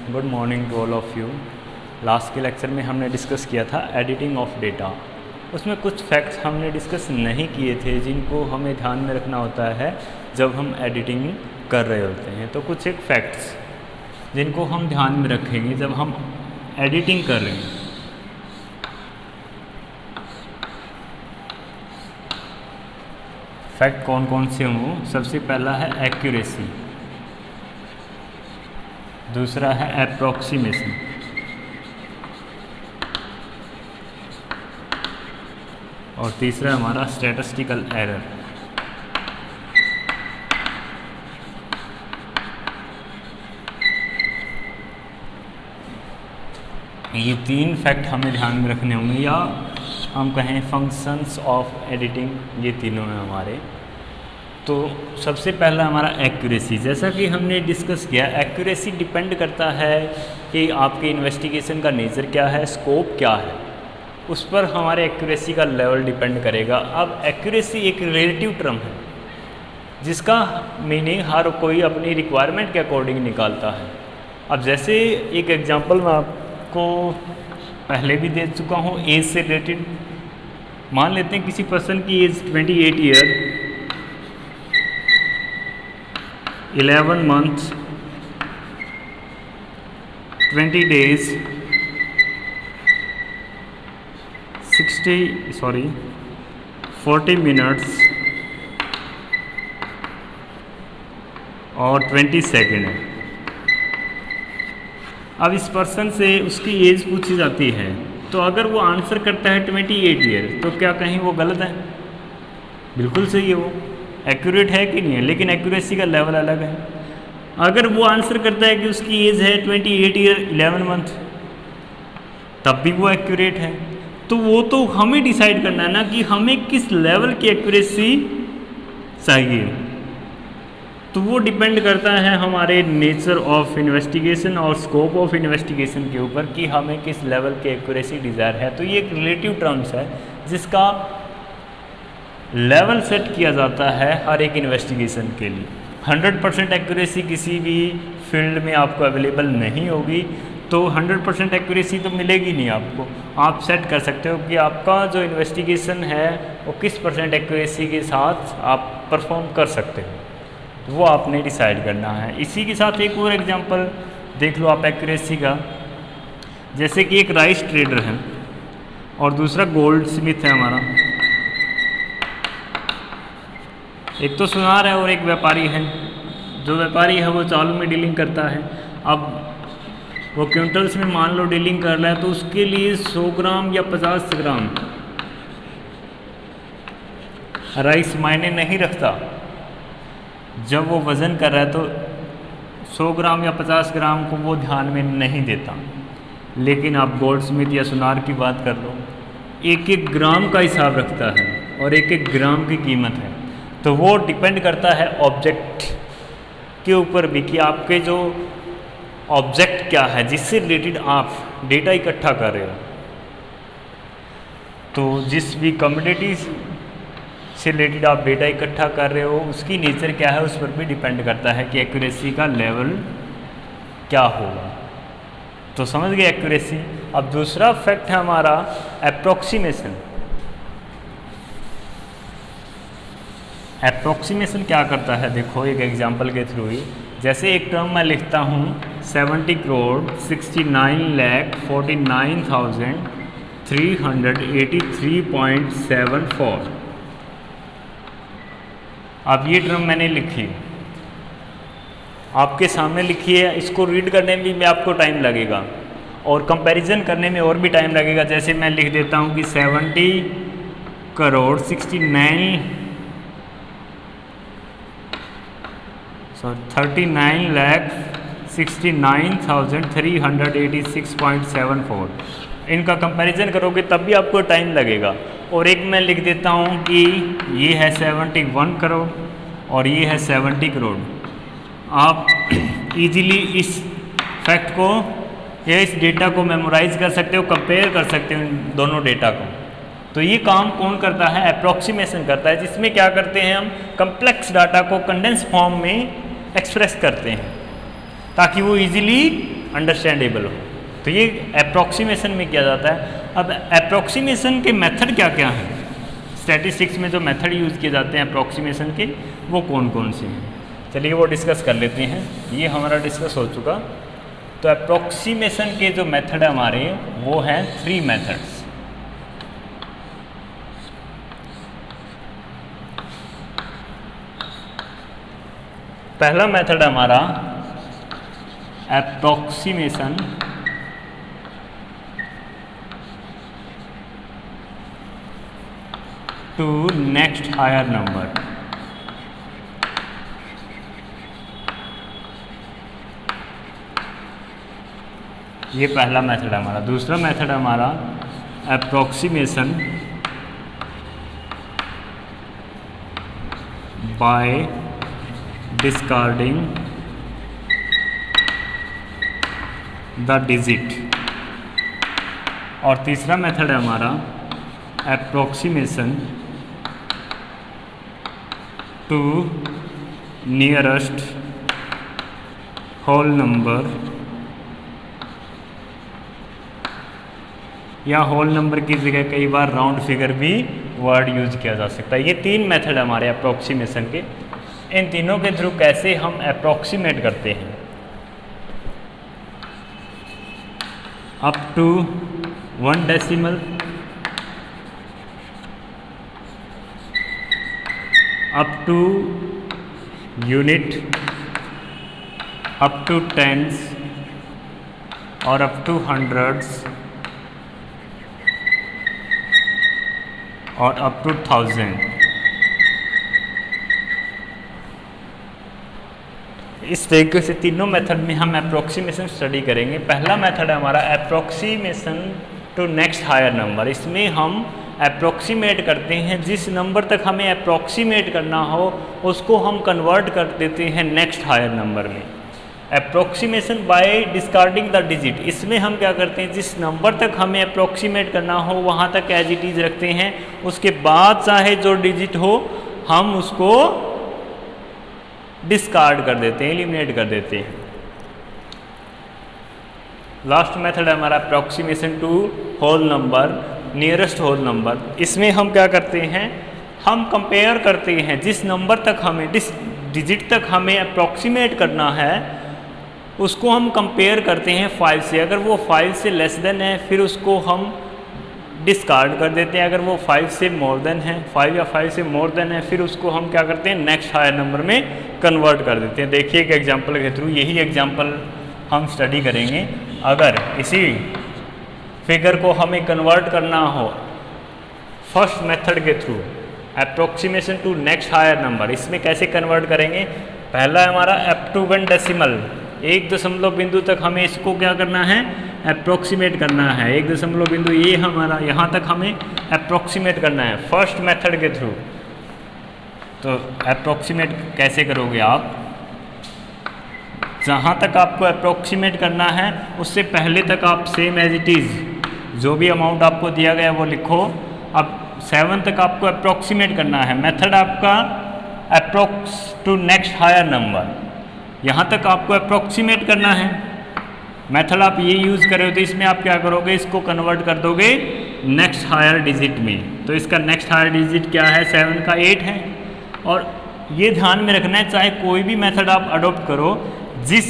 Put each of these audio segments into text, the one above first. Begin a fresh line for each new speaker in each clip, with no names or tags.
Good morning to all of you. Last के lecture में हमने डिस्कस किया था एडिटिंग ऑफ डेटा। उसमें कुछ फैक्ट्स हमने डिस्कस नहीं किए थे जिनको हमें ध्यान में रखना होता है जब हम एडिटिंग कर रहे होते हैं। तो कुछ एक फैक्ट्स जिनको हम ध्यान में रखेंगे जब हम एडिटिंग कर रहे हैं। फैक्ट कौन कौन से हों? सबसे पहला है एक्यूरेसी, दूसरा है अप्रॉक्सीमेशन, और तीसरा हमारा स्टैटिस्टिकल एरर। ये तीन फैक्ट हमें ध्यान में रखने होंगे, या हम कहें फंक्शंस ऑफ एडिटिंग, ये तीनों हैं हमारे। तो सबसे पहला हमारा एक्यूरेसी। जैसा कि हमने डिस्कस किया, एक्यूरेसी डिपेंड करता है कि आपके इन्वेस्टिगेशन का नेचर क्या है, स्कोप क्या है, उस पर हमारे एक्यूरेसी का लेवल डिपेंड करेगा। अब एक्यूरेसी एक रिलेटिव टर्म है जिसका मीनिंग हर कोई अपनी रिक्वायरमेंट के अकॉर्डिंग निकालता है। अब जैसे एक एग्जांपल मैं आपको पहले भी दे चुका हूँ, एज से रिलेटेड। मान लेते हैं किसी पर्सन की as 28 year, 11 months, 20 days, 40 minutes और 20 सेकेंड है। अब इस पर्सन से उसकी एज पूछी जाती है, तो अगर वो आंसर करता है 28 ईयर, तो क्या कहीं वो गलत है? बिल्कुल सही है, वो एक्यूरेट है कि नहीं है, लेकिन एक्यूरेसी का लेवल अलग है। अगर वो आंसर करता है कि उसकी एज है 28 ईयर 11 मंथ, तब भी वो एक्यूरेट है। तो वो तो हमें डिसाइड करना है ना कि हमें किस लेवल की एक्यूरेसी चाहिए। तो वो डिपेंड करता है हमारे नेचर ऑफ इन्वेस्टिगेशन और स्कोप ऑफ इन्वेस्टिगेशन के ऊपर कि हमें किस लेवल की एक्यूरेसी डिज़ायर है। तो ये एक रिलेटिव टर्म्स है जिसका लेवल सेट किया जाता है हर एक इन्वेस्टिगेशन के लिए। 100% एक्यूरेसी किसी भी फील्ड में आपको अवेलेबल नहीं होगी, तो 100% एक्यूरेसी तो मिलेगी नहीं आपको। आप सेट कर सकते हो कि आपका जो इन्वेस्टिगेशन है वो किस % एक्यूरेसी के साथ आप परफॉर्म कर सकते हो, तो वो आपने डिसाइड करना है। इसी के साथ एक और एग्जांपल देख लो आप एक्यूरेसी का। जैसे कि एक राइस ट्रेडर है और दूसरा गोल्ड स्मिथ है हमारा। एक तो सुनार है और एक व्यापारी है। जो व्यापारी है वो चावल में डीलिंग करता है। अब वो क्विंटल्स में मान लो डीलिंग कर रहा है, तो उसके लिए 100 ग्राम या 50 ग्राम राइस मायने नहीं रखता। जब वो वज़न कर रहा है तो 100 ग्राम या 50 ग्राम को वो ध्यान में नहीं देता। लेकिन आप गोल्ड स्मिथ या सुनार की बात कर लो, एक एक ग्राम का हिसाब रखता है और एक एक ग्राम की कीमत है। तो वो डिपेंड करता है ऑब्जेक्ट के ऊपर भी कि आपके जो ऑब्जेक्ट क्या है जिससे रिलेटेड आप डेटा इकट्ठा कर रहे हो। तो जिस भी कम्युनिटीज से रिलेटेड आप डेटा इकट्ठा कर रहे हो उसकी नेचर क्या है, उस पर भी डिपेंड करता है कि एक्यूरेसी का लेवल क्या होगा। तो समझ गए एक्यूरेसी। अब दूसरा फैक्ट है हमारा अप्रॉक्सीमेशन। अप्रॉक्सीमेशन क्या करता है, देखो एक एग्जांपल के थ्रू ही। जैसे एक टर्म मैं लिखता हूँ 70 करोड़ 69,49,383.74। अब ये टर्म मैंने लिखी, आपके सामने लिखी है। इसको रीड करने में भी आपको टाइम लगेगा और कंपैरिजन करने में और भी टाइम लगेगा। जैसे मैं लिख देता हूँ कि 70 करोड़ 39,69,386.74। इनका कंपैरिजन करोगे तब भी आपको टाइम लगेगा। और एक मैं लिख देता हूँ कि ये है 71 करोड़ और ये है 70 करोड़। आप इजीली इस फैक्ट को या इस डेटा को मेमोराइज कर सकते हो, कंपेयर कर सकते हो इन दोनों डेटा को। तो ये काम कौन करता है? अप्रॉक्सीमेशन करता है, जिसमें क्या करते हैं हम कम्प्लेक्स डाटा को कंडेंस फॉर्म में एक्सप्रेस करते हैं ताकि वो इजीली अंडरस्टैंडेबल हो। तो ये अप्रॉक्सीमेशन में किया जाता है। अब अप्रॉक्सीमेशन के मेथड क्या क्या हैं, स्टैटिस्टिक्स में जो मेथड यूज़ किए जाते हैं अप्रॉक्सीमेशन के, वो कौन कौन से हैं, चलिए वो डिस्कस कर लेते हैं। ये हमारा डिस्कस हो चुका। तो अप्रॉक्सीमेशन के जो मेथड है हमारे, वो हैं 3 मेथड्स। पहला मेथड हमारा approximation to next higher number. ये पहला मेथड है हमारा। दूसरा मेथड हमारा approximation by discarding the digit. और तीसरा मेथड है हमारा approximation to nearest whole number, या होल नंबर की जगह कई बार राउंड फिगर भी वर्ड यूज किया जा सकता है। ये 3 मेथड हमारे अप्रॉक्सीमेशन के। इन तीनों के थ्रू कैसे हम अप्रॉक्सीमेट करते हैं, up to 1 decimal, up to unit, up to tens, और अप टू हंड्रेड्स, और अप टू 1000। इस तरीके से तीनों मेथड में हम अप्रॉक्सीमेशन स्टडी करेंगे। पहला मेथड है हमारा approximation to next higher number. इसमें हम अप्रॉक्सीमेट करते हैं, जिस नंबर तक हमें अप्रॉक्सीमेट करना हो उसको हम कन्वर्ट कर देते हैं नेक्स्ट हायर नंबर में। Approximation by discarding the digit, इसमें हम क्या करते हैं, जिस नंबर तक हमें अप्रॉक्सीमेट करना हो वहाँ तक एज इट इज़ रखते हैं, उसके बाद चाहे जो डिजिट हो हम उसको डिस्कार्ड कर देते हैं, एलिमिनेट कर देते हैं। लास्ट मेथड है हमारा approximation to whole number, nearest whole number. इसमें हम क्या करते हैं, हम कंपेयर करते हैं, जिस नंबर तक हमें, जिस डिजिट तक हमें अप्रॉक्सीमेट करना है उसको हम कंपेयर करते हैं 5 से। अगर वो 5 से लेस देन है फिर उसको हम डिस्कार्ड कर देते हैं। अगर वो 5 से मोर देन है, 5 या 5 से मोर देन है, फिर उसको हम क्या करते हैं, नेक्स्ट हायर नंबर में कन्वर्ट कर देते हैं। देखिए एक एग्जांपल के थ्रू, यही एग्जांपल हम स्टडी करेंगे। अगर इसी फिगर को हमें कन्वर्ट करना हो फर्स्ट मेथड के थ्रू, approximation to next higher number, इसमें कैसे कन्वर्ट करेंगे। पहला है हमारा अप टू 1 डेसिमल, 1 दशमलव बिंदु तक हमें इसको क्या करना है, अप्रोक्सीमेट करना है। 1 दशमलव बिंदु ये हमारा, यहाँ तक हमें अप्रोक्सीमेट करना है फर्स्ट मेथड के थ्रू। तो अप्रोक्सीमेट कैसे करोगे आप, जहाँ तक आपको अप्रोक्सीमेट करना है उससे पहले तक आप सेम एज इट इज़ जो भी अमाउंट आपको दिया गया वो लिखो। अब 7 तक आपको अप्रोक्सीमेट करना है। मेथड आपका approx to next higher number, यहाँ तक आपको अप्रोक्सीमेट करना है। मेथड आप ये यूज़ कर रहे हो तो इसमें आप क्या करोगे, इसको कन्वर्ट कर दोगे नेक्स्ट हायर डिजिट में। तो इसका नेक्स्ट हायर डिजिट क्या है, 7 का 8 है। और ये ध्यान में रखना है, चाहे कोई भी मेथड आप अडोप्ट करो, जिस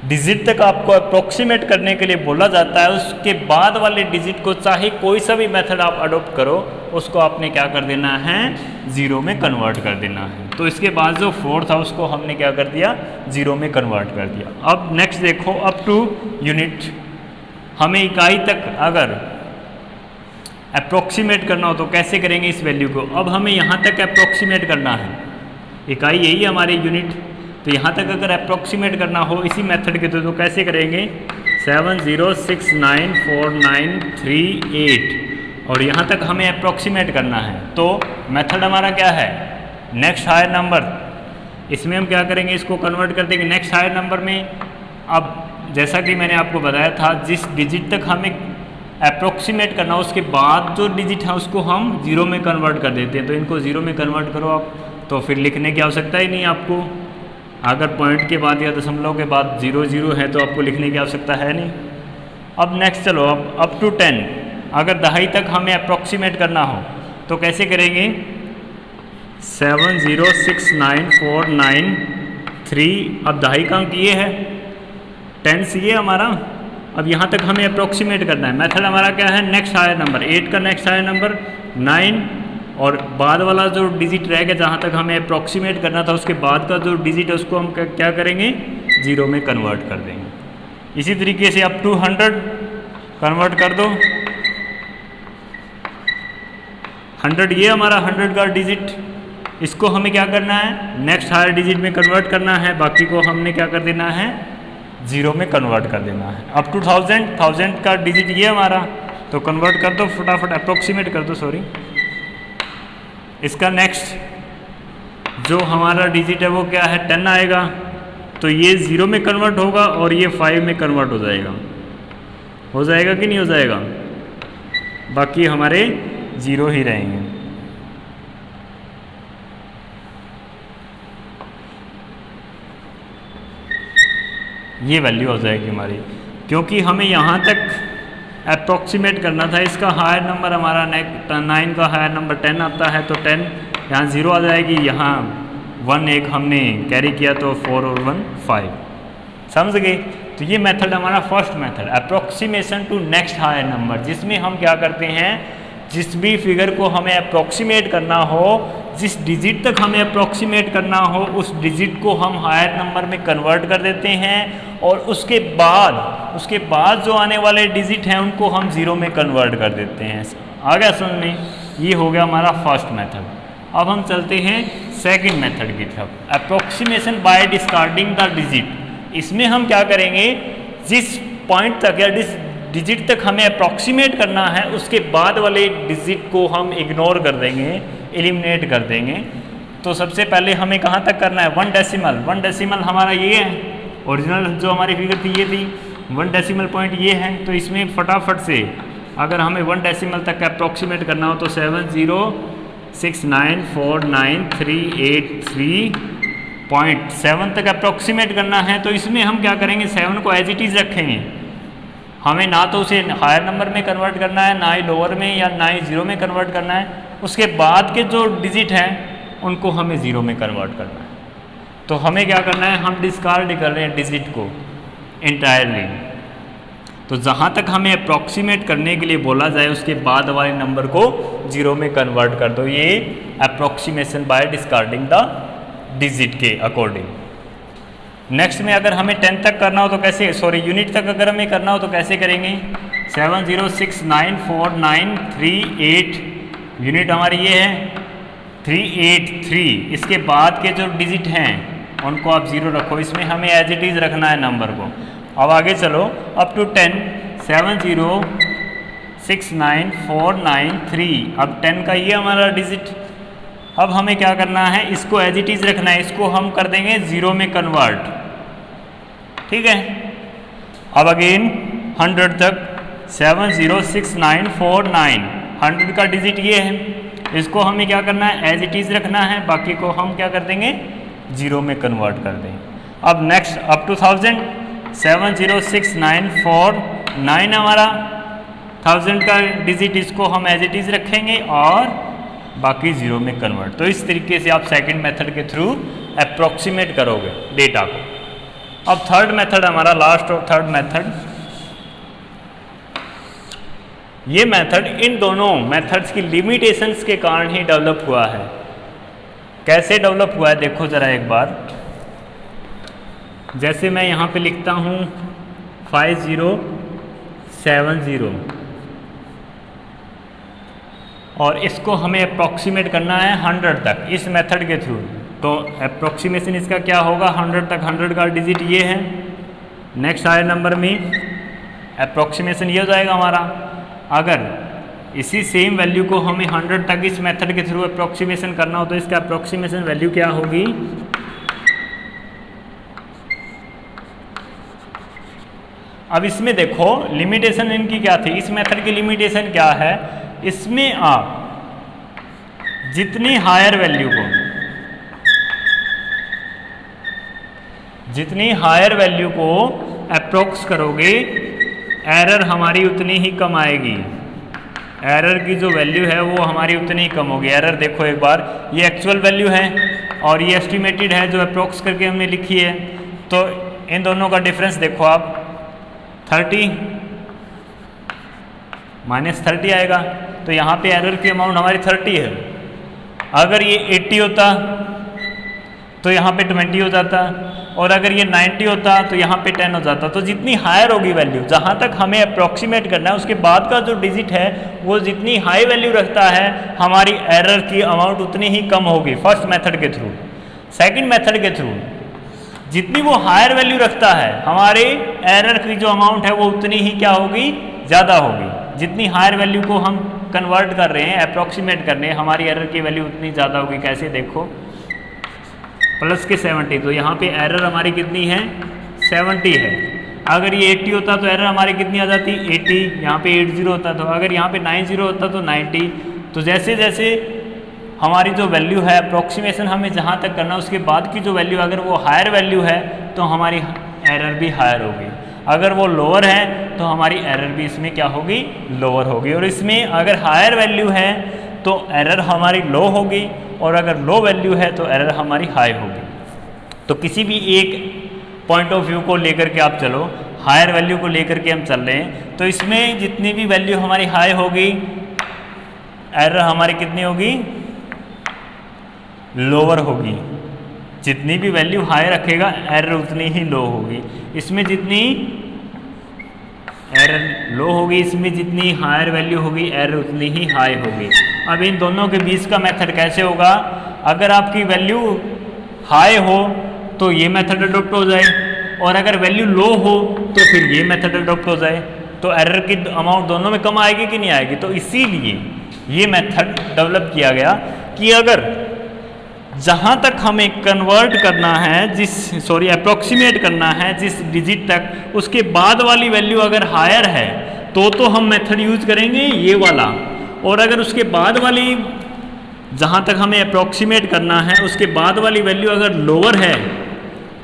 डिजिट तक आपको अप्रोक्सीमेट करने के लिए बोला जाता है उसके बाद वाले डिजिट को चाहे कोई सा भी मेथड आप अडोप्ट करो उसको आपने क्या कर देना है, 0 में कन्वर्ट कर देना है। तो इसके बाद जो 4 था उसको हमने क्या कर दिया, 0 में कन्वर्ट कर दिया। अब नेक्स्ट देखो, अप टू यूनिट, हमें इकाई तक अगर अप्रोक्सीमेट करना हो तो कैसे करेंगे इस वैल्यू को। अब हमें यहाँ तक अप्रोक्सीमेट करना है, इकाई यही है हमारी यूनिट, तो यहाँ तक अगर अप्रोक्सीमेट करना हो इसी मेथड के तो कैसे करेंगे, 70694938, और यहाँ तक हमें अप्रोक्सीमेट करना है। तो मेथड हमारा क्या है, नेक्स्ट हायर नंबर। इसमें हम क्या करेंगे, इसको कन्वर्ट कर देंगे नेक्स्ट हायर नंबर में। अब जैसा कि मैंने आपको बताया था, जिस डिजिट तक हमें अप्रोक्सीमेट करना हो उसके बाद जो डिजिट है उसको हम 0 में कन्वर्ट कर देते हैं। तो इनको 0 में कन्वर्ट करो आप, तो फिर लिखने की आवश्यकता ही नहीं आपको। अगर पॉइंट के बाद या दशमलव के बाद 0 0 है तो आपको लिखने की आवश्यकता है नहीं। अब नेक्स्ट चलो, अब अप टू 10 अगर दहाई तक हमें अप्रॉक्सीमेट करना हो तो कैसे करेंगे? 7 0 6 9 4 9 3, अब दहाई का अंक ये है, 10 ये हमारा। अब यहाँ तक हमें अप्रॉक्सीमेट करना है। मेथड हमारा क्या है? नेक्स्ट हायर नंबर, 8 का नेक्स्ट हायर नंबर 9, और बाद वाला जो डिजिट रह गया जहाँ तक हमें अप्रॉक्सीमेट करना था उसके बाद का जो डिजिट है उसको हम क्या करेंगे? 0 में कन्वर्ट कर देंगे। इसी तरीके से अप टू 100 कन्वर्ट कर दो। 100 ये हमारा 100 का डिजिट, इसको हमें क्या करना है? नेक्स्ट हायर डिजिट में कन्वर्ट करना है, बाकी को हमने क्या कर देना है? 0 में कन्वर्ट कर देना है। अप टू 1000 का डिजिट ये हमारा, तो कन्वर्ट कर दो फटाफट, अप्रोक्सीमेट कर दो, सॉरी। इसका नेक्स्ट जो हमारा डिजिट है वो क्या है? 10 आएगा, तो ये 0 में कन्वर्ट होगा और ये 5 में कन्वर्ट हो जाएगा। हो जाएगा कि नहीं हो जाएगा? बाकी हमारे 0 ही रहेंगे। ये वैल्यू हो जाएगी हमारी, क्योंकि हमें यहाँ तक अप्रॉक्सीमेट करना था। इसका हायर नंबर हमारा 9 का हायर नंबर 10 आता है, तो 10 यहाँ 0 आ जाएगी, यहाँ 1 एक हमने कैरी किया तो 4 और 1 5। समझ गए? तो ये मेथड हमारा first method, approximation to next higher number, जिसमें हम क्या करते हैं? जिस भी फिगर को हमें अप्रॉक्सीमेट करना हो, जिस डिजिट तक हमें अप्रॉक्सीमेट करना हो, उस डिजिट को हम हायर नंबर में कन्वर्ट कर देते हैं, और उसके बाद जो आने वाले डिजिट हैं उनको हम 0 में कन्वर्ट कर देते हैं। आ गया समझ में? ये हो गया हमारा फर्स्ट मेथड। अब हम चलते हैं सेकंड मेथड की तरफ, approximation by discarding the digit. इसमें हम क्या करेंगे? जिस पॉइंट तक या जिस डिजिट तक हमें अप्रॉक्सीमेट करना है उसके बाद वाले डिजिट को हम इग्नोर कर देंगे, एलिमिनेट कर देंगे। तो सबसे पहले हमें कहाँ तक करना है? 1 डेसिमल। 1 डेसिमल हमारा ये है, ओरिजिनल जो हमारी फिगर थी ये थी, 1 डेसिमल पॉइंट ये है। तो इसमें फटाफट से अगर हमें 1 डेसिमल तक अप्रॉक्सीमेट करना हो तो 7 0 6 9 4 9 3 8 3.7 तक अप्रॉक्सीमेट करना है। तो इसमें हम क्या करेंगे? 7 को एज इट इज़ रखेंगे। हमें ना तो उसे हायर नंबर में कन्वर्ट करना है, ना ही लोअर में, या ना ही 0 में कन्वर्ट करना है। उसके बाद के जो डिजिट हैं उनको हमें 0 में कन्वर्ट करना है। तो हमें क्या करना है? हम डिस्कार्ड कर रहे हैं डिजिट को इंटायरली। तो जहाँ तक हमें अप्रॉक्सीमेट करने के लिए बोला जाए उसके बाद वाले नंबर को 0 में कन्वर्ट कर दो। ये approximation by discarding the digit के अकॉर्डिंग। नेक्स्ट में अगर हमें 10 तक करना हो तो कैसे, सॉरी यूनिट तक अगर हमें करना हो तो कैसे करेंगे? 7 0 6 9 4 9 3 8, यूनिट हमारी ये है 3 8 3। इसके बाद के जो डिजिट हैं उनको आप 0 रखो, इसमें हमें एज इट इज़ रखना है नंबर को। अब आगे चलो, अप टू 10 7 0 6 9 4 9 3। अब 10 का ये हमारा डिजिट। अब हमें क्या करना है? इसको एज इट इज़ रखना है, इसको हम कर देंगे 0 में कन्वर्ट। ठीक है? अब अगेन 100 तक 7 0 6 9 4 9, 100 का डिजिट ये है, इसको हमें क्या करना है? एज इट इज़ रखना है, बाकी को हम क्या कर देंगे? 0 में कन्वर्ट कर देंगे। अब नेक्स्ट अप टू 1000 7 0 6 9 4 9 हमारा 1000 का डिजिट, इसको हम एज इट इज़ रखेंगे और बाकी 0 में कन्वर्ट। तो इस तरीके से आप सेकंड मेथड के थ्रू अप्रॉक्सीमेट करोगे डेटा को। अब थर्ड मेथड हमारा, लास्ट और थर्ड मेथड, ये मेथड इन दोनों मेथड्स की लिमिटेशंस के कारण ही डेवलप हुआ है। कैसे डेवलप हुआ है देखो ज़रा एक बार। जैसे मैं यहाँ पे लिखता हूँ 5 0 7 0 और इसको हमें अप्रॉक्सीमेट करना है 100 तक इस मेथड के थ्रू। तो अप्रॉक्सीमेशन इसका क्या होगा? 100 तक 100 का डिजिट ये है, नेक्स्ट हायर नंबर में अप्रॉक्सीमेशन ये हो जाएगा हमारा। अगर इसी सेम वैल्यू को हमें 100 तक इस मेथड के थ्रू अप्रॉक्सीमेशन करना हो तो इसका अप्रॉक्सीमेशन वैल्यू क्या होगी? अब इसमें देखो लिमिटेशन इनकी क्या थी, इस मेथड की लिमिटेशन क्या है? इसमें आप जितनी हायर वैल्यू को जितनी हायर वैल्यू को अप्रोक्स करोगे एरर हमारी उतनी ही कम आएगी। एरर की जो वैल्यू है वो हमारी उतनी ही कम होगी। एरर देखो एक बार, ये एक्चुअल वैल्यू है और ये एस्टिमेटेड है जो अप्रोक्स करके हमने लिखी है। तो इन दोनों का डिफरेंस देखो आप, 30 -30 आएगा। तो यहाँ पे एरर की अमाउंट हमारी 30 है। अगर ये 80 होता तो यहाँ पे 20 हो जाता, और अगर ये 90 होता तो यहाँ पे 10 हो जाता। तो जितनी हायर होगी वैल्यू, जहाँ तक हमें अप्रोक्सीमेट करना है उसके बाद का जो डिजिट है वो जितनी हाई वैल्यू रखता है हमारी एरर की अमाउंट उतनी ही कम होगी फर्स्ट मेथड के थ्रू। सेकंड मेथड के थ्रू जितनी वो हायर वैल्यू रखता है हमारे एरर की जो अमाउंट है वो उतनी ही क्या होगी, ज़्यादा होगी। जितनी हायर वैल्यू को हम कन्वर्ट कर रहे हैं, अप्रोक्सीमेट कर रहे हैं, हमारी एरर की वैल्यू उतनी ज़्यादा होगी। कैसे देखो, प्लस के 70, तो यहाँ पे एरर हमारी कितनी है, 70 है। अगर ये 80 होता तो एरर हमारी कितनी आ जाती, 80। यहाँ पे 80 होता तो, अगर यहाँ पे 90 होता तो 90। तो जैसे जैसे हमारी जो वैल्यू है अप्रोक्सीमेशन हमें जहाँ तक करना उसके बाद की जो वैल्यू अगर वो हायर वैल्यू है तो हमारी एरर भी हायर होगी। अगर वो लोअर है तो हमारी एरर भी इसमें क्या होगी, लोअर होगी। और इसमें अगर हायर वैल्यू है तो एरर हमारी लो होगी, और अगर लो वैल्यू है तो एरर हमारी हाई होगी। तो किसी भी एक पॉइंट ऑफ व्यू को लेकर के आप चलो, हायर वैल्यू को लेकर के हम चल रहे हैं, तो इसमें जितनी भी वैल्यू हमारी हाई होगी एरर हमारी कितनी होगी, लोअर होगी। जितनी भी वैल्यू हाई रखेगा एरर उतनी ही लो होगी। इसमें जितनी एरर लो होगी, इसमें जितनी हायर वैल्यू होगी एरर उतनी ही हाई होगी। अब इन दोनों के बीच का मेथड कैसे होगा, अगर आपकी वैल्यू हाई हो तो ये मेथड अडोप्ट हो जाए, और अगर वैल्यू लो हो तो फिर ये मेथड अडोप्ट हो जाए। तो एरर की अमाउंट दोनों में कम आएगी कि नहीं आएगी। तो इसीलिए ये मेथड डेवलप किया गया कि अगर जहाँ तक हमें कन्वर्ट करना है अप्रोक्सीमेट करना है जिस डिजिट तक, उसके बाद वाली वैल्यू अगर हायर है तो हम मेथड यूज करेंगे ये वाला, और अगर उसके बाद वाली जहाँ तक हमें अप्रोक्सीमेट करना है उसके बाद वाली वैल्यू अगर लोअर है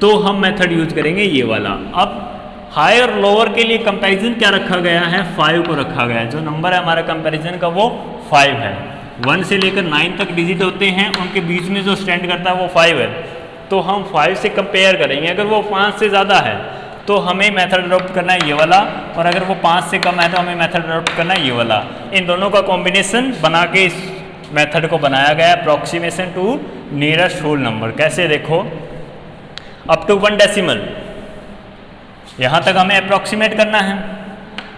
तो हम मेथड यूज करेंगे ये वाला। अब हाई और लोअर के लिए कंपैरिजन क्या रखा गया है, 5 को रखा गया है। जो नंबर है हमारा कंपैरिजन का वो 5 है। 1 से लेकर 9 तक डिजिट होते हैं, उनके बीच में जो स्टैंड करता है वो 5 है। तो हम 5 से कंपेयर करेंगे। अगर वो 5 से ज़्यादा है तो हमें मेथड अडॉप्ट करना है ये वाला, और अगर वो 5 से कम है तो हमें मेथड अडॉप्ट करना है ये वाला। इन दोनों का कॉम्बिनेशन बना के इस मेथड को बनाया गया approximation to nearest whole number. कैसे देखो, अप टू 1 डेसिमल यहाँ तक हमें अप्रोक्सीमेट करना है,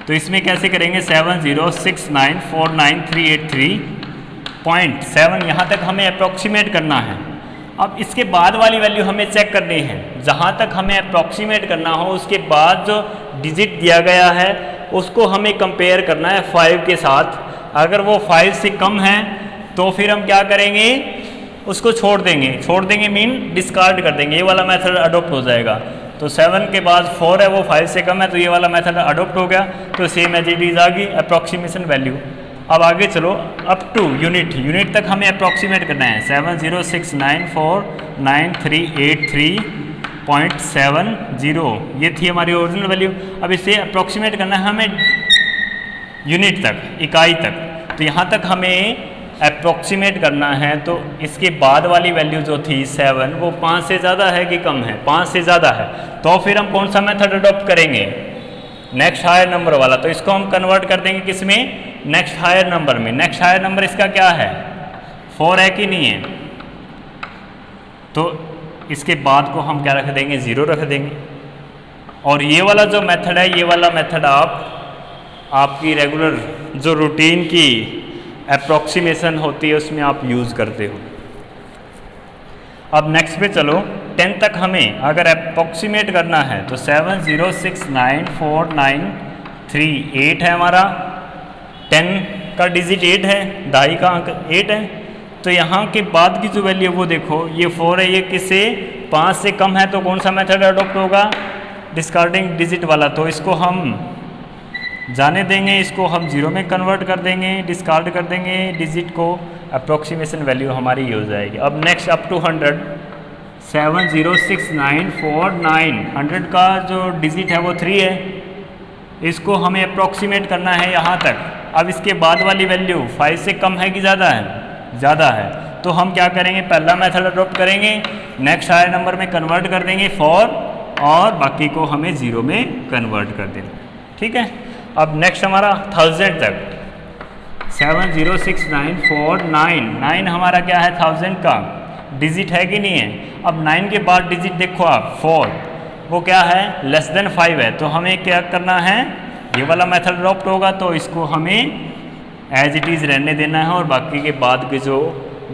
तो इसमें कैसे करेंगे, 706949383.7 यहाँ तक हमें अप्रोक्सीमेट करना है। अब इसके बाद वाली वैल्यू हमें चेक करनी है। जहाँ तक हमें अप्रोक्सीमेट करना हो उसके बाद जो डिजिट दिया गया है उसको हमें कंपेयर करना है 5 के साथ। अगर वो 5 से कम है तो फिर हम क्या करेंगे, उसको छोड़ देंगे मीन डिस्कार्ड कर देंगे, ये वाला मेथड अडोप्ट हो जाएगा। तो 7 के बाद 4 है वो 5 से कम है तो ये वाला मेथड अडोप्ट हो गया, तो सेम एज इट इज आ गई अप्रोक्सीमेशन वैल्यू। अब आगे चलो अप टू यूनिट तक हमें अप्रोक्सीमेट करना है। 706949383.70 ये थी हमारी ओरिजिनल वैल्यू। अब इसे अप्रोक्सीमेट करना है हमें यूनिट तक, इकाई तक। तो यहाँ तक हमें अप्रोक्सीमेट करना है, तो इसके बाद वाली वैल्यू जो थी 7 वो 5 से ज़्यादा है कि कम है, 5 से ज़्यादा है। तो फिर हम कौन सा मेथड अडॉप्ट करेंगे, नेक्स्ट हायर नंबर वाला। तो इसको हम कन्वर्ट कर देंगे किस में, नेक्स्ट हायर नंबर में। नेक्स्ट हायर नंबर इसका क्या है, 4 है कि नहीं है, तो इसके बाद को हम क्या रख देंगे, 0 रख देंगे। और ये वाला जो मेथड है, ये वाला मेथड आपकी रेगुलर जो रूटीन की अप्रोक्सीमेशन होती है उसमें आप यूज़ करते हो। अब नेक्स्ट पे चलो, 10 तक हमें अगर अप्रोक्सीमेट करना है तो 7069493 है हमारा, 10 का डिजिट 8 है, दहाई का अंक 8 है। तो यहाँ के बाद की जो वैल्यू है वो देखो, ये 4 है, ये किससे 5 से कम है, तो कौन सा मेथड अडॉप्ट होगा, डिस्कार्डिंग डिजिट वाला। तो इसको हम जाने देंगे, इसको हम 0 में कन्वर्ट कर देंगे, डिस्कार्ड कर देंगे डिजिट को, अप्रोक्सीमेशन वैल्यू हमारी ये हो जाएगी। अब नेक्स्ट अप टू 100, 70694 100 का जो डिजिट है वो 3 है, इसको हमें अप्रॉक्सीमेट करना है यहाँ तक। अब इसके बाद वाली वैल्यू 5 से कम है कि ज़्यादा है? ज़्यादा है। तो हम क्या करेंगे, पहला मेथड अडॉप्ट करेंगे, नेक्स्ट हायर नंबर में कन्वर्ट कर देंगे 4 और बाकी को हमें 0 में कन्वर्ट कर देना। ठीक है, अब नेक्स्ट हमारा 1000 तक 70694 9 हमारा क्या है 1000 का डिजिट है कि नहीं है। अब 9 के बाद डिजिट देखो आप 4, वो क्या है लेस देन 5 है, तो हमें क्या करना है, ये वाला मेथड अडॉप्ट होगा तो इसको हमें एज इट इज़ रहने देना है और बाकी के बाद के जो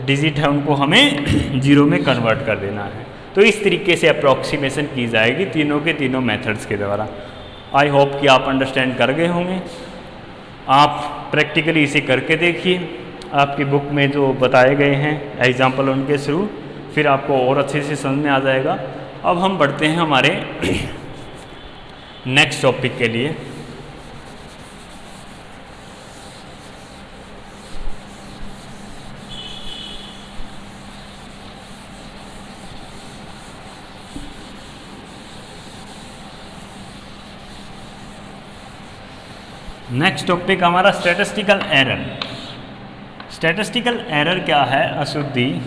डिजिट है उनको हमें 0 में कन्वर्ट कर देना है। तो इस तरीके से अप्रॉक्सीमेशन की जाएगी तीनों के तीनों मेथड्स के द्वारा। आई होप कि आप अंडरस्टैंड कर गए होंगे। आप प्रैक्टिकली इसे करके देखिए, आपकी बुक में जो बताए गए हैं एग्जाम्पल उनके थ्रू, फिर आपको और अच्छे से समझ में आ जाएगा। अब हम बढ़ते हैं हमारे नेक्स्ट टॉपिक के लिए। नेक्स्ट टॉपिक हमारा स्टैटिस्टिकल एरर। स्टैटिस्टिकल एरर क्या है, अशुद्धि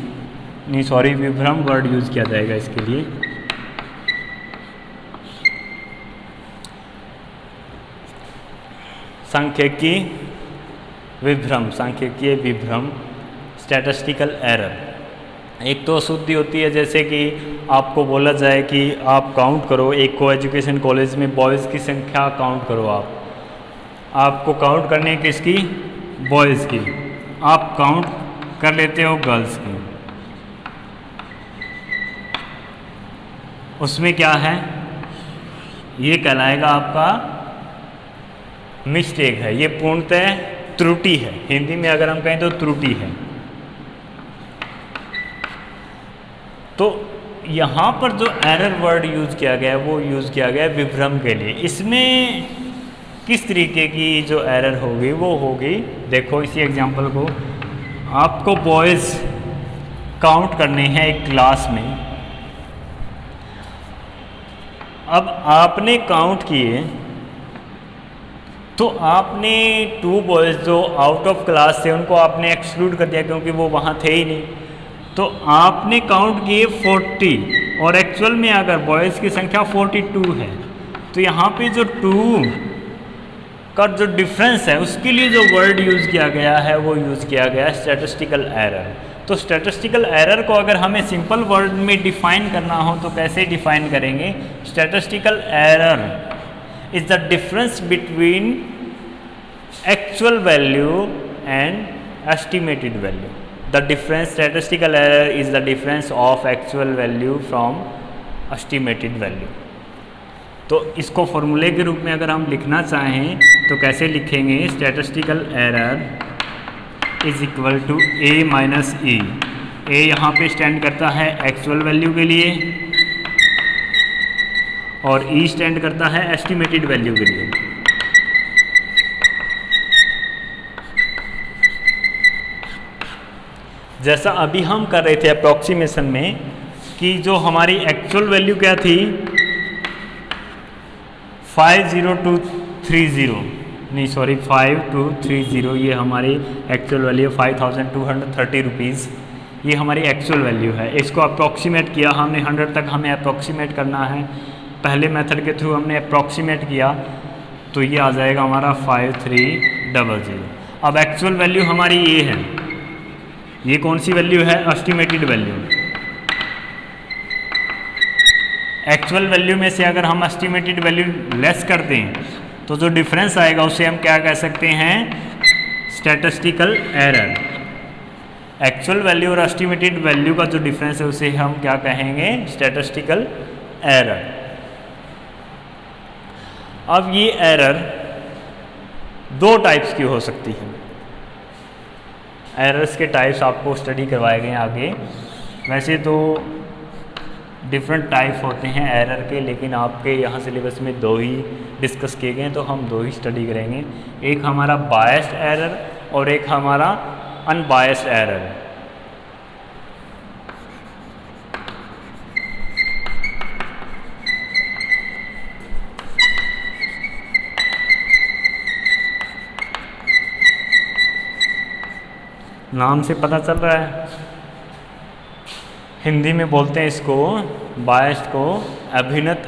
नहीं सॉरी विभ्रम वर्ड यूज किया जाएगा इसके लिए। सांख्यिकीय विभ्रम, सांख्यिकीय विभ्रम स्टैटिस्टिकल एरर। एक तो अशुद्धि होती है, जैसे कि आपको बोला जाए कि आप काउंट करो, एक को एजुकेशन कॉलेज में बॉयज़ की संख्या काउंट करो, आपको काउंट करनी है किसकी, बॉयज़ की, आप काउंट कर लेते हो गर्ल्स की। उसमें क्या है, ये कहलाएगा आपका मिस्टेक है, ये पूर्णतः त्रुटि है। हिंदी में अगर हम कहें तो त्रुटि है। तो यहाँ पर जो एरर वर्ड यूज़ किया गया है वो यूज़ किया गया है विभ्रम के लिए। इसमें किस तरीके की जो एरर होगी वो होगी, देखो इसी एग्जांपल को, आपको बॉयज़ काउंट करने हैं एक क्लास में। अब आपने काउंट किए तो आपने 2 बॉयज़ जो आउट ऑफ क्लास थे उनको आपने एक्सक्लूड कर दिया क्योंकि वो वहाँ थे ही नहीं। तो आपने काउंट किए 40 और एक्चुअल में अगर बॉयज़ की संख्या 42 है तो यहाँ पे जो 2 का जो डिफरेंस है उसके लिए जो वर्ड यूज़ किया गया है वो यूज़ किया गया है स्टैटिस्टिकल एरर। तो स्टैटिस्टिकल एरर को अगर हमें सिंपल वर्ड में डिफाइन करना हो तो कैसे डिफाइन करेंगे, statistical error is the difference between actual value and estimated value. The difference, statistical error is the difference of actual value from estimated value. तो इसको फॉर्मूले के रूप में अगर हम लिखना चाहें तो कैसे लिखेंगे, statistical error is equal to A minus E. A यहाँ पे स्टैंड करता है एक्चुअल वैल्यू के लिए और ई स्टैंड करता है एस्टिमेटेड वैल्यू के लिए। जैसा अभी हम कर रहे थे अप्रॉक्सीमेशन में कि जो हमारी एक्चुअल वैल्यू क्या थी 5230, ये हमारी एक्चुअल वैल्यू 5230 रुपीज़, ये हमारी एक्चुअल वैल्यू है। इसको अप्रॉक्सीमेट किया हमने 100 तक, हमें अप्रॉक्सीमेट करना है। पहले मेथड के थ्रू हमने अप्रॉक्सीमेट किया तो ये आ जाएगा हमारा 5300। अब एक्चुअल वैल्यू हमारी ये है, ये कौन सी वैल्यू है, एस्टिमेटेड वैल्यू। एक्चुअल वैल्यू में से अगर हम एस्टिमेटेड वैल्यू लेस कर दें तो जो डिफरेंस आएगा उसे हम क्या कह सकते हैं, स्टैटिस्टिकल एरर। एक्चुअल वैल्यू और एस्टिमेटेड वैल्यू का जो डिफरेंस है उसे हम क्या कहेंगे, स्टैटिस्टिकल एरर। अब ये एरर 2 टाइप्स की हो सकती है। एरर्स के टाइप्स आपको स्टडी करवाए गए आगे। वैसे तो डिफरेंट टाइप होते हैं एरर के, लेकिन आपके यहाँ सिलेबस में 2 ही डिस्कस किए गए हैं तो हम 2 ही स्टडी करेंगे। एक हमारा बायस्ड एरर और एक हमारा अनबायस्ड एरर। नाम से पता चल रहा है। हिंदी में बोलते हैं इसको बायस्ड को अभिनत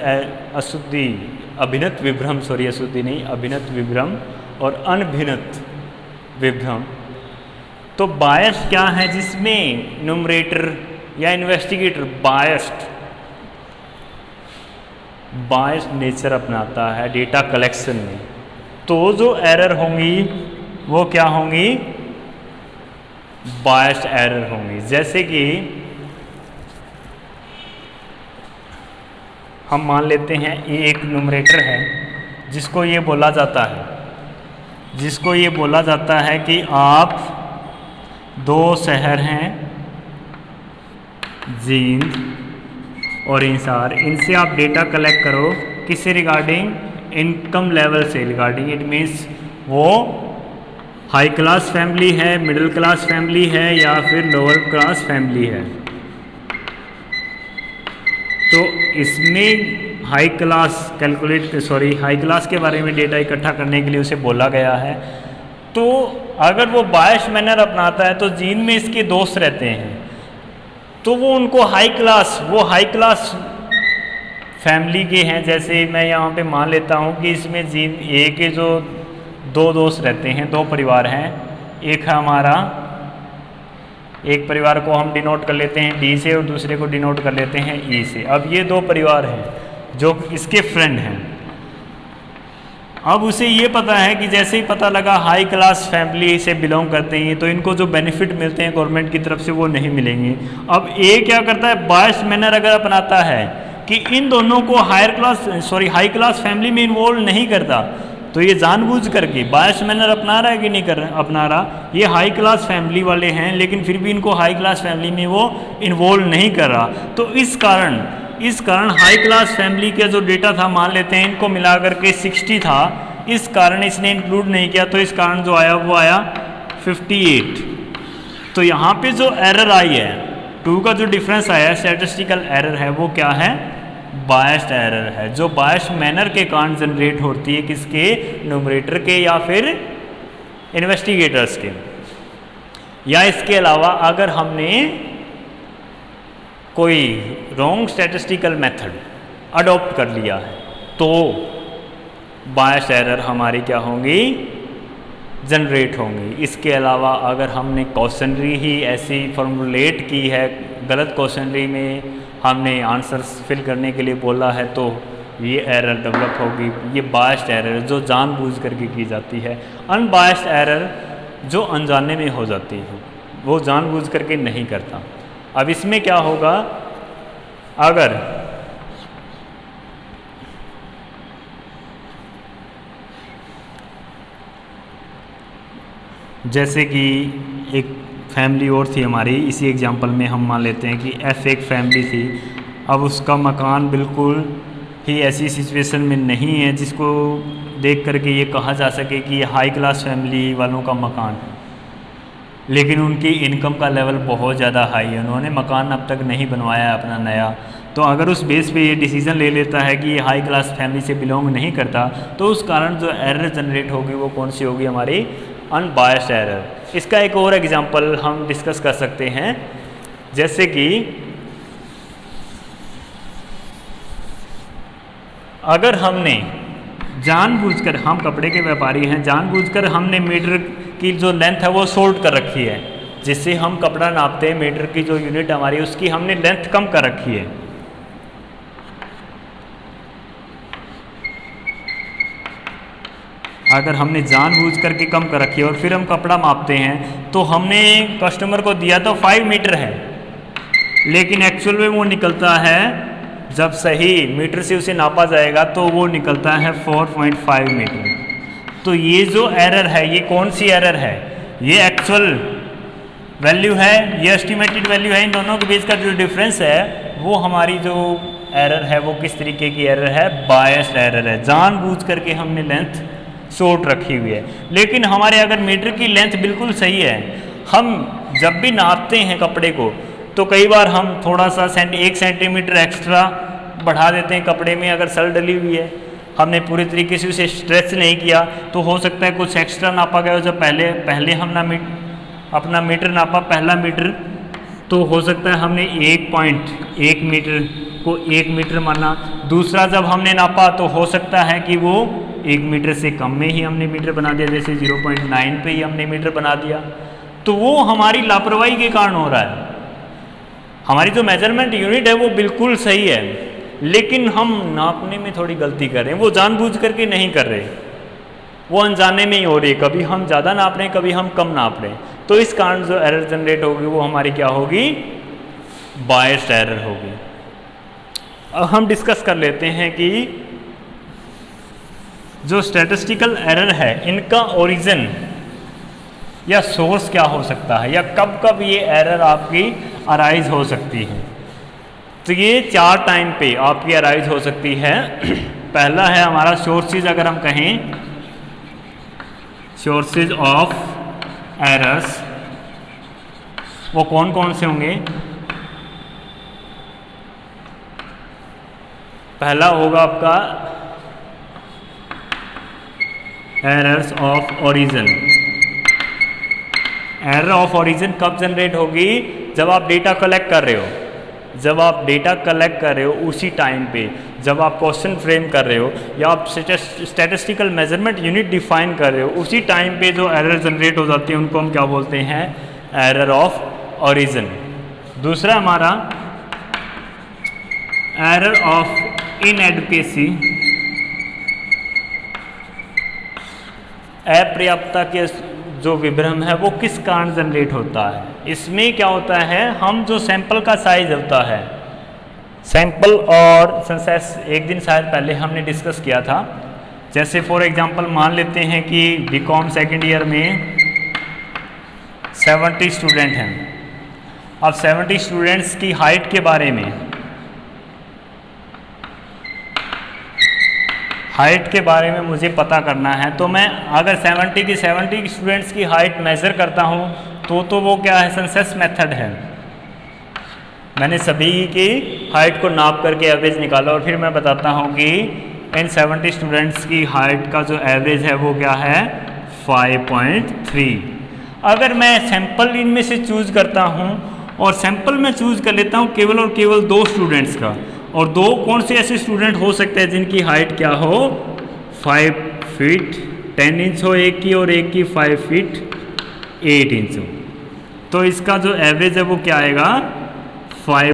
अशुद्धि, अभिनत विभ्रम, सॉरी अशुद्धि नहीं, अभिनत विभ्रम और अनभिनत विभ्रम। तो बायस्ड क्या है, जिसमें न्यूमरेटर या इन्वेस्टिगेटर बायस्ड नेचर अपनाता है डेटा कलेक्शन में, तो जो एरर होंगी वो क्या होंगी, बायस्ड एरर होंगी। जैसे कि हम मान लेते हैं ये एक न्यूमरेटर है जिसको ये बोला जाता है कि आप दो शहर हैं जींद और इंसार, इनसे आप डेटा कलेक्ट करो, किससे रिगार्डिंग इनकम लेवल से रिगार्डिंग। इट मीन्स वो हाई क्लास फैमिली है, मिडिल क्लास फैमिली है या फिर लोअर क्लास फैमिली है। तो इसमें हाई क्लास के बारे में डेटा इकट्ठा करने के लिए उसे बोला गया है। तो अगर वो बायस्ड मैनर अपनाता है तो जीन में इसके दोस्त रहते हैं, तो वो उनको हाई क्लास फैमिली के हैं। जैसे मैं यहाँ पे मान लेता हूँ कि इसमें जीन ए के जो दो दोस्त रहते हैं, दो परिवार हैं, एक है हमारा, एक परिवार को हम डिनोट कर लेते हैं डी से और दूसरे को डिनोट कर लेते हैं ई से। अब ये दो परिवार हैं जो इसके फ्रेंड हैं। अब उसे ये पता है कि जैसे ही पता लगा हाई क्लास फैमिली से बिलोंग करते हैं तो इनको जो बेनिफिट मिलते हैं गवर्नमेंट की तरफ से वो नहीं मिलेंगे। अब ए क्या करता है, बायस्ड मैनर अगर अपनाता है कि इन दोनों को हाई क्लास फैमिली में इन्वॉल्व नहीं करता, तो ये जानबूझ करके बायस्ड मैनर अपना रहा है कि नहीं अपना रहा। ये हाई क्लास फैमिली वाले हैं लेकिन फिर भी इनको हाई क्लास फैमिली में वो इन्वॉल्व नहीं कर रहा। तो इस कारण हाई क्लास फैमिली का जो डेटा था, मान लेते हैं इनको मिला करके 60 था, इस कारण इसने इंक्लूड नहीं किया, तो इस कारण जो आया वो आया 58। तो यहाँ पे जो एरर आई है 2 का जो डिफरेंस आया स्टैटिस्टिकल एरर है वो क्या है, बायस्ड एरर है, जो बायस्ड मैनर के कारण जनरेट होती है, किसके, न्यूमरेटर के या फिर इन्वेस्टिगेटर्स के। या इसके अलावा अगर हमने कोई रॉन्ग स्टैटिस्टिकल मेथड अडॉप्ट कर लिया है तो बायस्ड एरर हमारी क्या होंगी, जनरेट होंगी। इसके अलावा अगर हमने क्वेश्चनरी ही ऐसी फॉर्मुलेट की है, गलत क्वेश्चनरी में हमने आंसर्स फिल करने के लिए बोला है, तो ये एरर डेवलप होगी। ये बायस्ड एरर जो जानबूझ करके की जाती है। अनबायस्ड एरर जो अनजाने में हो जाती है, वो जानबूझ करके नहीं करता। अब इसमें क्या होगा, अगर जैसे कि एक फैमिली और थी हमारी, इसी एग्जांपल में हम मान लेते हैं कि एफ एक फैमिली थी। अब उसका मकान बिल्कुल ही ऐसी सिचुएशन में नहीं है जिसको देख करके ये कहा जा सके कि ये हाई क्लास फैमिली वालों का मकान है, लेकिन उनकी इनकम का लेवल बहुत ज़्यादा हाई है, उन्होंने मकान अब तक नहीं बनवाया अपना नया। तो अगर उस बेस पे ये डिसीज़न ले लेता है कि ये हाई क्लास फैमिली से बिलोंग नहीं करता, तो उस कारण जो एरर जनरेट होगी वो कौन सी होगी, हमारी अनबायस्ड एरर। इसका एक और एग्जांपल हम डिस्कस कर सकते हैं, जैसे कि अगर हमने जानबूझकर, हम कपड़े के व्यापारी हैं, जानबूझकर हमने मीटर की जो लेंथ है वो शॉर्ट कर रखी है, जिससे हम कपड़ा नापते हैं मीटर की जो यूनिट हमारी उसकी हमने लेंथ कम कर रखी है। अगर हमने जानबूझ करके कम कर रखी है और फिर हम कपड़ा मापते हैं तो हमने कस्टमर को दिया तो 5 मीटर है, लेकिन एक्चुअल में वो निकलता है, जब सही मीटर से उसे नापा जाएगा तो वो निकलता है 4.5 मीटर। तो ये जो एरर है ये कौन सी एरर है, ये एक्चुअल वैल्यू है, ये एस्टिमेटेड वैल्यू है, इन दोनों के बीच का जो डिफरेंस है वो हमारी जो एरर है वो किस तरीके की एरर है, बायस्ड एरर है। जानबूझ करके हमने लेंथ शॉर्ट रखी हुई है। लेकिन हमारे अगर मीटर की लेंथ बिल्कुल सही है, हम जब भी नापते हैं कपड़े को तो कई बार हम थोड़ा सा 1 सेंटीमीटर एक्स्ट्रा बढ़ा देते हैं कपड़े में। अगर सल डली हुई है, हमने पूरी तरीके से उसे स्ट्रेच नहीं किया, तो हो सकता है कुछ एक्स्ट्रा नापा गया हो जब पहले हम अपना मीटर नापा, पहला मीटर तो हो सकता है हमने 1.1 मीटर को 1 मीटर माना। दूसरा जब हमने नापा तो हो सकता है कि वो 1 मीटर से कम में ही हमने मीटर बना दिया, जैसे 0.9 पे ही हमने मीटर बना दिया। तो वो हमारी लापरवाही के कारण हो रहा है। हमारी जो मेजरमेंट यूनिट है वो बिल्कुल सही है, लेकिन हम नापने में थोड़ी गलती कर रहे हैं। वो जानबूझ करके नहीं कर रहे, वो अनजाने में ही हो रही है। कभी हम ज़्यादा नाप रहे हैं, कभी हम कम नाप रहे हैं। तो इस कारण जो एरर जनरेट होगी वो हमारी क्या होगी, बायस्ड एरर होगी। अब हम डिस्कस कर लेते हैं कि जो स्टैटिस्टिकल एरर है इनका ओरिजिन या सोर्स क्या हो सकता है, या कब कब ये एरर आपकी अराइज हो सकती है। तो ये 4 टाइम पे आपकी अराइज हो सकती है। पहला है हमारा सोर्सेज, अगर हम कहें सोर्सेज ऑफ एरर्स, वो कौन कौन से होंगे। पहला होगा आपका errors of origin. Error of origin कब जनरेट होगी, जब आप डेटा कलेक्ट कर रहे हो। जब आप डेटा कलेक्ट कर रहे हो उसी टाइम पे, जब आप क्वेश्चन फ्रेम कर रहे हो या आप स्टैटिस्टिकल मेजरमेंट यूनिट डिफाइन कर रहे हो, उसी टाइम पे जो एरर जनरेट हो जाती है उनको हम क्या बोलते हैं, एरर ऑफ ओरिजिन। दूसरा हमारा एरर ऑफ इनएडुकेसी, अपर्याप्तता के जो विभ्रम है वो किस कारण जनरेट होता है। इसमें क्या होता है, हम जो सैंपल का साइज होता है, सैंपल और सेंसस एक दिन शायद पहले हमने डिस्कस किया था। जैसे फॉर एग्जांपल मान लेते हैं कि बीकॉम सेकेंड ईयर में 70 स्टूडेंट हैं। अब 70 स्टूडेंट्स की हाइट के बारे में, हाइट के बारे में मुझे पता करना है, तो मैं अगर 70 स्टूडेंट्स की हाइट मेज़र करता हूँ तो वो क्या है, सेंसस मेथड है। मैंने सभी की हाइट को नाप करके एवरेज निकाला और फिर मैं बताता हूँ कि इन 70 स्टूडेंट्स की हाइट का जो एवरेज है वो क्या है, 5.3। अगर मैं सैंपल इनमें से चूज़ करता हूँ और सैंपल में चूज़ कर लेता हूँ केवल और केवल 2 स्टूडेंट्स का, और 2 कौन से ऐसे स्टूडेंट हो सकते हैं जिनकी हाइट क्या हो, 5 फीट 10 इंच हो एक की, और एक की 5 फीट 8 इंच हो, तो इसका जो एवरेज है वो क्या आएगा, 5